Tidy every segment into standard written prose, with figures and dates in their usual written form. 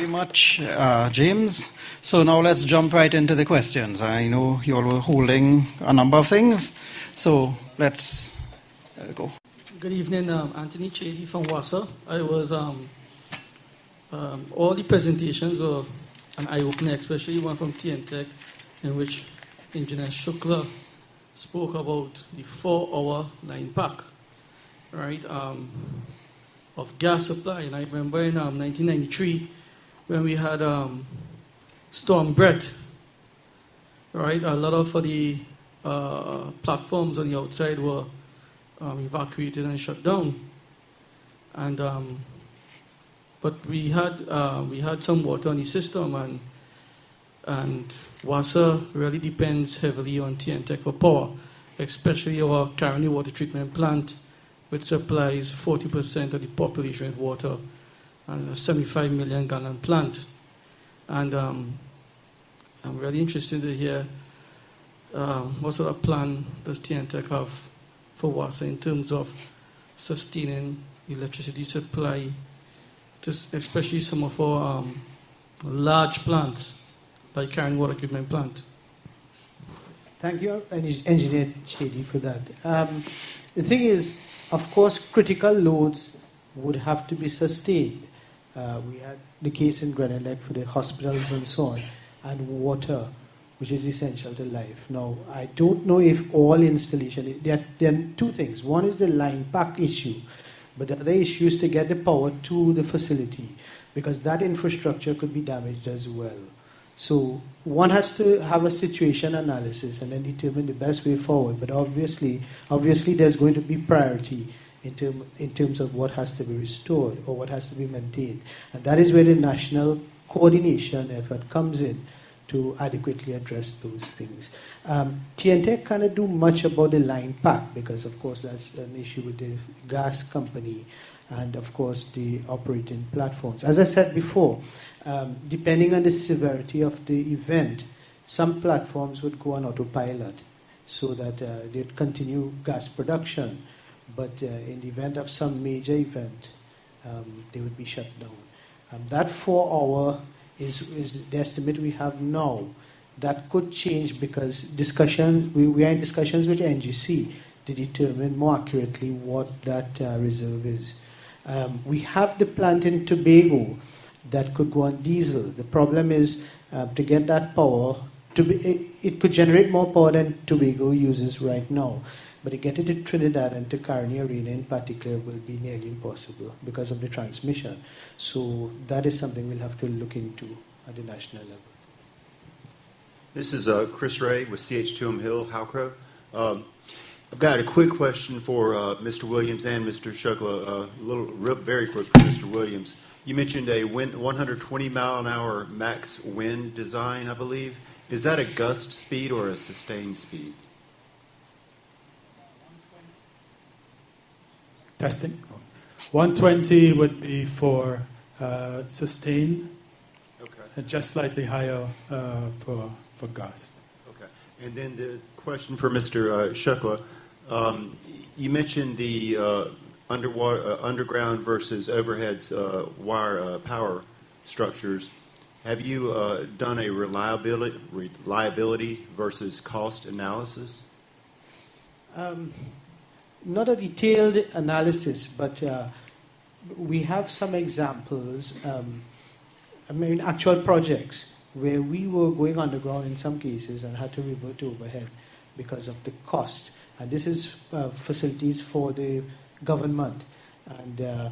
very much, James. So now let's jump right into the questions. I know you all were holding a number of things, so let's go. Good evening, Anthony Chady from WASA. I was, all the presentations were an eye-opener, especially one from TNTech, in which Engineer Shukla spoke about the 4-hour line pack, right, of gas supply. And I remember in 1993, when we had Storm Brett, right, a lot of the platforms on the outside were evacuated and shut down. And but we had some water on the system, and WASA really depends heavily on TNTech for power, especially our currently water treatment plant, which supplies 40% of the population with water, and a 75 million gallon plant. And I'm really interested to hear what sort of plan does TNTech have for WASA in terms of sustaining electricity supply, to especially some of our large plants, like current water treatment plant. Thank you, Engineer Chady, for that. The thing is, of course, critical loads would have to be sustained. We had the case in Grenelec for the hospitals and so on, and water, which is essential to life. Now, I don't know if all installation, there are two things. One is the line pack issue, but the other issue is to get the power to the facility, because that infrastructure could be damaged as well. So one has to have a situation analysis and then determine the best way forward. But obviously there's going to be priority in terms of what has to be restored or what has to be maintained. And that is where the national coordination effort comes in to adequately address those things. TNTech cannot do much about the line pack because, of course, that's an issue with the gas company and, of course, the operating platforms. As I said before, depending on the severity of the event, some platforms would go on autopilot so that they'd continue gas production, but in the event of some major event, they would be shut down. That 4 hour is the estimate we have now. That could change because we are in discussions with NGC to determine more accurately what that reserve is. We have the plant in Tobago that could go on diesel. The problem is to get that power, it could generate more power than Tobago uses right now. But to get it to Trinidad and to Carnegie in particular will be nearly impossible because of the transmission. So that is something we'll have to look into at the national level. This is Chris Ray with CH2M Hill, Halcro. I've got a quick question for Mr. Williams and Mr. Shukla. Very quick for Mr. Williams. You mentioned a 120 mile an hour max wind design, I believe. Is that a gust speed or a sustained speed? Testing. 120 would be for sustained, okay. Just slightly higher for gust. Okay. And then the question for Mr. Shukla. You mentioned the underground versus overheads wire power structures. Have you done a reliability versus cost analysis? Not a detailed analysis, but we have some examples, actual projects where we were going underground in some cases and had to revert to overhead because of the cost. And this is facilities for the government. And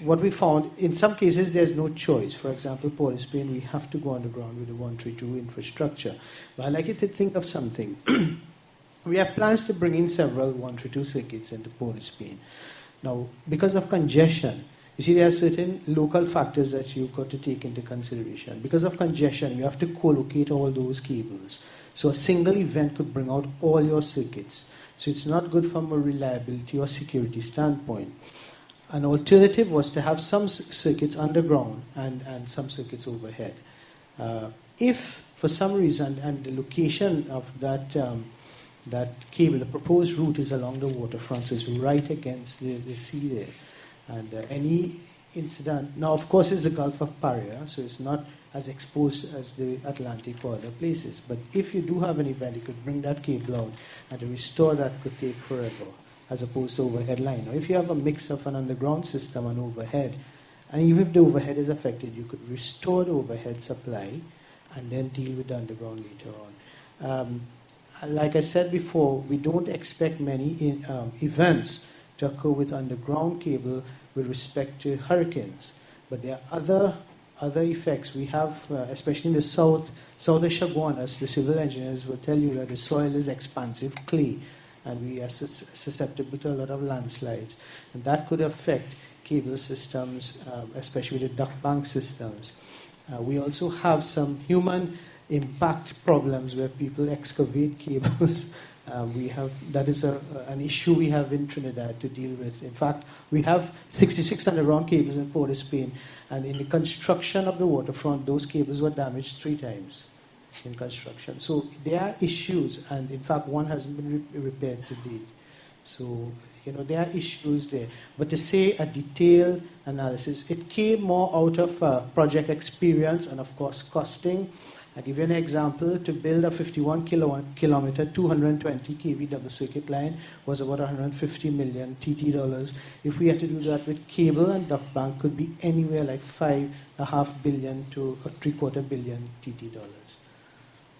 what we found, in some cases, there's no choice. For example, Port of Spain, we have to go underground with the 132 infrastructure. But I'd like you to think of something. We have plans to bring in several 132 circuits into Port of Spain. Now, because of congestion, you see there are certain local factors that you've got to take into consideration. Because of congestion, you have to co-locate all those cables. So a single event could bring out all your circuits. So it's not good from a reliability or security standpoint. An alternative was to have some circuits underground and some circuits overhead. If, for some reason, and the location of that cable, the proposed route is along the waterfront, so it's right against the sea there. And any incident. Now, of course, it's the Gulf of Paria, so it's not as exposed as the Atlantic or other places. But if you do have an event, you could bring that cable out, and to restore that could take forever, as opposed to overhead line. Now, if you have a mix of an underground system and overhead, and even if the overhead is affected, you could restore the overhead supply and then deal with the underground later on. Like I said before, we don't expect many events to occur with underground cable with respect to hurricanes. But there are other effects. We have, especially in the south of Chaguanas, the civil engineers will tell you that the soil is expansive clay, and we are susceptible to a lot of landslides. And that could affect cable systems, especially the duct bank systems. We also have some human impact problems where people excavate cables. That is an issue we have in Trinidad to deal with. In fact, we have 66 underground cables in Port of Spain, and in the construction of the waterfront, those cables were damaged 3 times in construction. So there are issues, and in fact, one hasn't been repaired to date. So, there are issues there. But to say a detailed analysis, it came more out of project experience and, of course, costing. I'll give you an example. To build a 51 kilometer, 220 kV double circuit line was about 150 million TT dollars. If we had to do that with cable and duct bank, could be anywhere like 5.5 billion to a 3/4 billion TT dollars.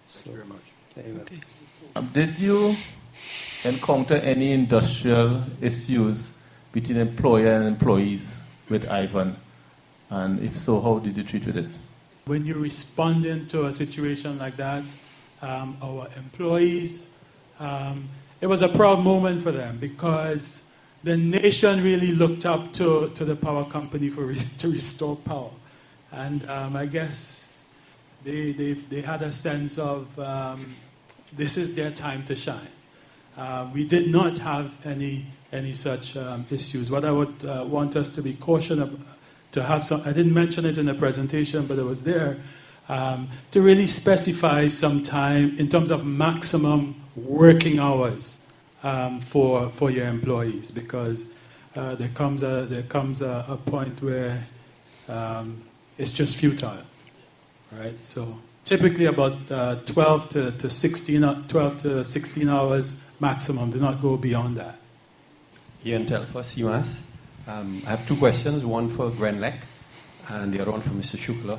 Thank you very much. There you go. Okay. Did you encounter any industrial issues between employer and employees with Ivan? And if so, how did you treat with it? When you're responding to a situation like that, our employees, it was a proud moment for them because the nation really looked up to the power company to restore power. And I guess they had a sense of this is their time to shine. We did not have any such issues. What I would want us to be cautious of, to have some, I didn't mention it in the presentation, but it was there, to really specify some time in terms of maximum working hours for your employees, because there comes a point where it's just futile, right? So typically about 12 to 16 hours maximum. Do not go beyond that. Ian Telfer, CMAS. I have 2 questions, one for Grenlec and the other one for Mr. Shukla.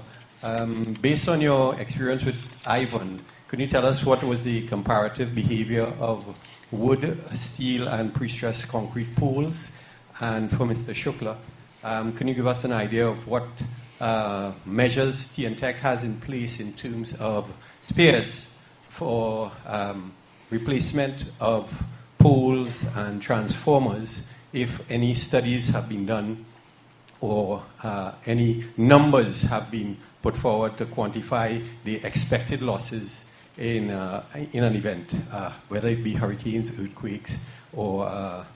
Based on your experience with Ivan, could you tell us what was the comparative behavior of wood, steel, and pre-stressed concrete pools? And for Mr. Shukla, can you give us an idea of what measures TNTech has in place in terms of spares for replacement of poles and transformers, if any studies have been done or any numbers have been put forward to quantify the expected losses in an event, whether it be hurricanes, earthquakes, or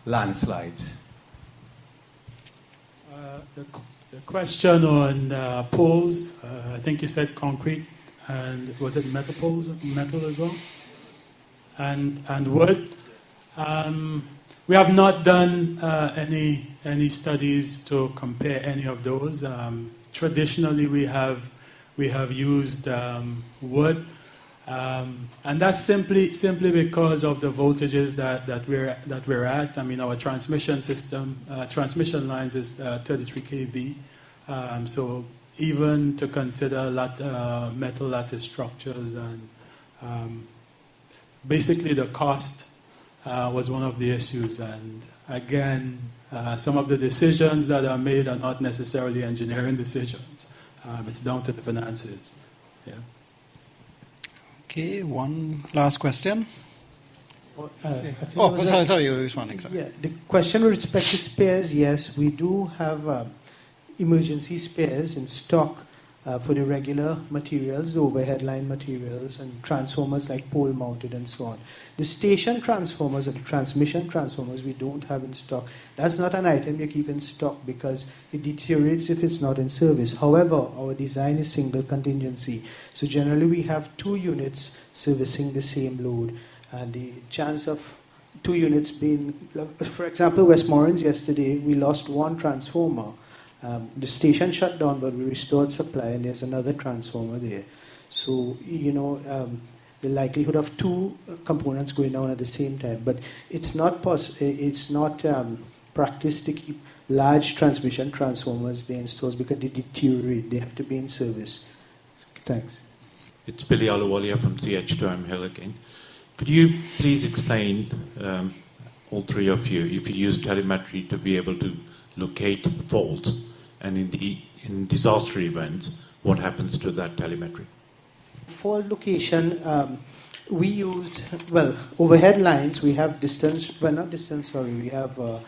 landslides? The question on poles, I think you said concrete, and was it metal poles, metal as well? And wood. We have not done any studies to compare any of those. Traditionally, we have used wood, and that's simply because of the voltages that we're at. I mean, our transmission lines is 33 kV. So even to consider metal lattice structures and basically the cost was one of the issues. And again, some of the decisions that are made are not necessarily engineering decisions. It's down to the finances. Yeah. Okay, one last question. I think Sorry, you were responding. Sorry. Yeah, the question with respect to spares, yes, we do have emergency spares in stock for the regular materials, the overhead line materials, and transformers like pole mounted and so on. The station transformers or the transmission transformers we don't have in stock. That's not an item you keep in stock because it deteriorates if it's not in service. However, our design is single contingency. So generally we have 2 units servicing the same load. And the chance of 2 units being, for example, Westmoreland yesterday, we lost 1 transformer. The station shut down, but we restored supply, and there's another transformer there. So, the likelihood of two components going down at the same time, but it's not practice to keep large transmission transformers there in stores because they deteriorate. They have to be in service. Thanks. It's Billy Alawalia from CH2M Hill again. Could you please explain, all three of you, if you use telemetry to be able to locate faults, and in disaster events, what happens to that telemetry? For location, we used, overhead lines, we have we have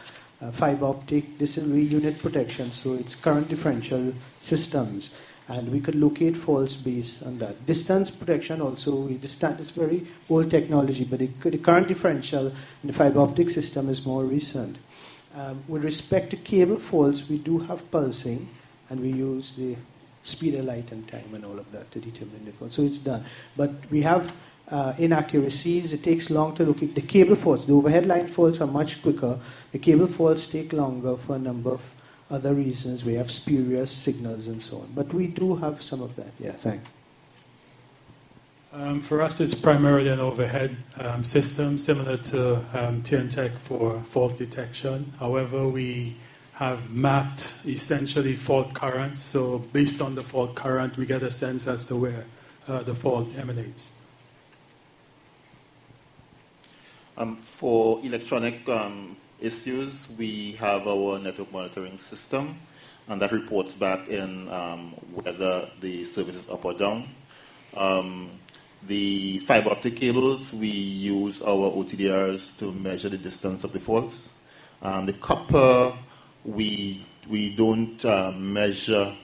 fiber optic, this is unit protection, so it's current differential systems, and we could locate faults based on that. Distance protection also, it's very old technology, but the current differential in the fiber optic system is more recent. With respect to cable faults, we do have pulsing, and we use the speed of light and time and all of that to determine the fault. So it's done. But we have inaccuracies. It takes long to locate the cable faults. The overhead line faults are much quicker. The cable faults take longer for a number of other reasons. We have spurious signals and so on. But we do have some of that. Yeah, thanks. For us, it's primarily an overhead system similar to TNTech for fault detection. However, we have mapped essentially fault currents. So based on the fault current, we get a sense as to where the fault emanates. For electronic issues, we have our network monitoring system, and that reports back in whether the service is up or down. The fiber optic cables, we use our OTDRs to measure the distance of the faults. The copper, we don't measure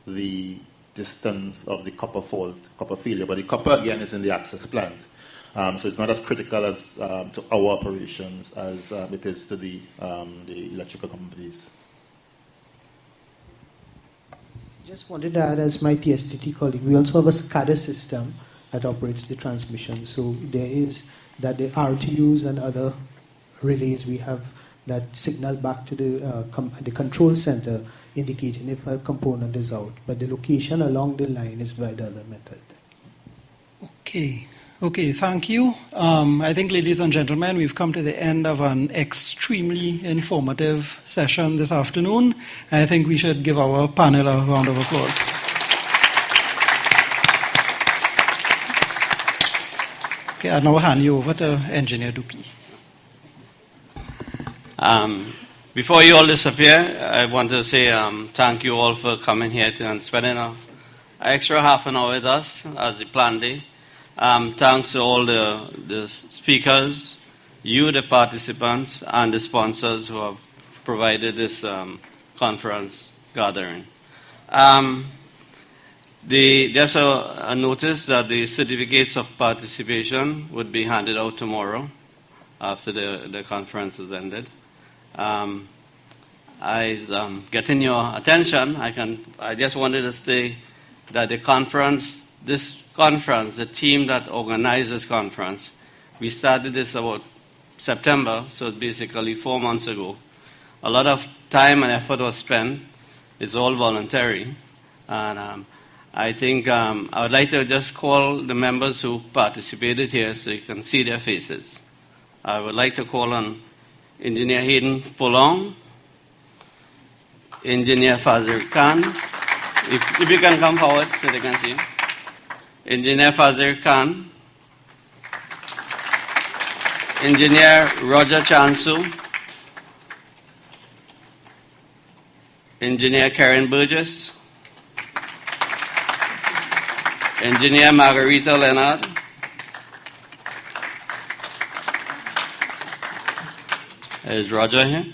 the distance of the copper fault, copper failure, but the copper again is in the access plant. So it's not as critical as to our operations as it is to the electrical companies. Just wanted to add, as my TSTT colleague, we also have a SCADA system that operates the transmission. So there is that the RTUs and other relays, we have that signal back to the control center indicating if a component is out. But the location along the line is by the other method. Okay, thank you. I think, ladies and gentlemen, we've come to the end of an extremely informative session this afternoon. I think we should give our panel a round of applause. Okay, I'll now hand you over to Engineer Dookie. Before you all disappear, I want to say thank you all for coming here and spending an extra half an hour with us as the plan day. Thanks to all the speakers, you, the participants, and the sponsors who have provided this conference gathering. Just a notice that the certificates of participation would be handed out tomorrow after the conference has ended. Getting your attention, I just wanted to say that the conference, the team that organized this conference, we started this about September, so basically 4 months ago. A lot of time and effort was spent. It's all voluntary. And I think I would like to just call the members who participated here so you can see their faces. I would like to call on Engineer Hayden Fulong, Engineer Fazir Khan, if you can come forward so they can see you. Engineer Fazir Khan, Engineer Roger Chansu, Engineer Karen Burgess, Engineer Margarita Leonard, is Roger here?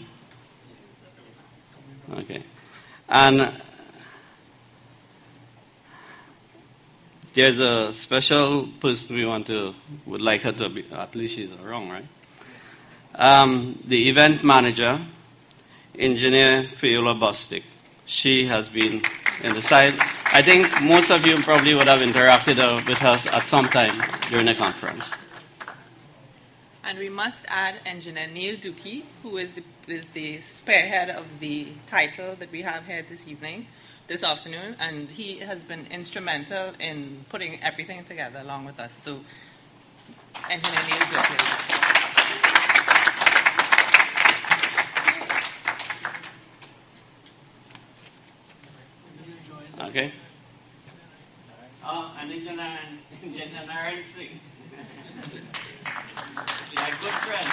Okay. And there's a special person we would like her to be, at least she's wrong, right? The event manager, Engineer Fiola Bostic. She has been in the side. I think most of you probably would have interacted with us at some time during the conference. And we must add Engineer Neil Dookie, who is the spearhead of the title that we have here this afternoon, and he has been instrumental in putting everything together along with us. So, Engineer Neil Dookie. Okay. Oh, an engineer Singh. Yeah, good friend.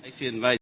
I'd like to invite